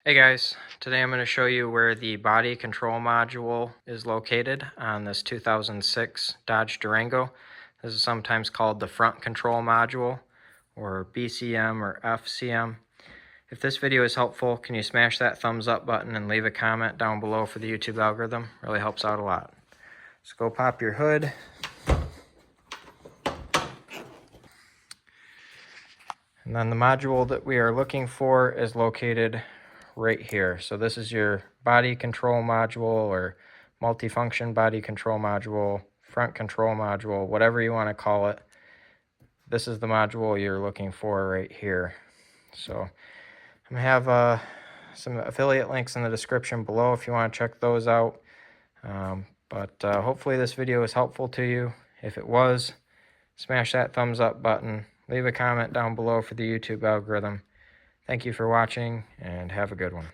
Hey guys, today I'm going to show you where the body control module is located on this 2006 Dodge Durango. This is sometimes called the front control module or BCM or FCM. If this video is helpful, can you smash that thumbs up button and leave a comment down below for the YouTube algorithm? Really helps out a lot. So go pop your hood. And then the module that we are looking for is located right here. So this is your body control module or multifunction body control module, front control module, whatever you want to call it. This is the module you're looking for right here. So I'm going to have some affiliate links in the description below if you want to check those out. Hopefully this video is helpful to you. If it was, smash that thumbs up button. Leave a comment down below for the YouTube algorithm. Thank you for watching and have a good one.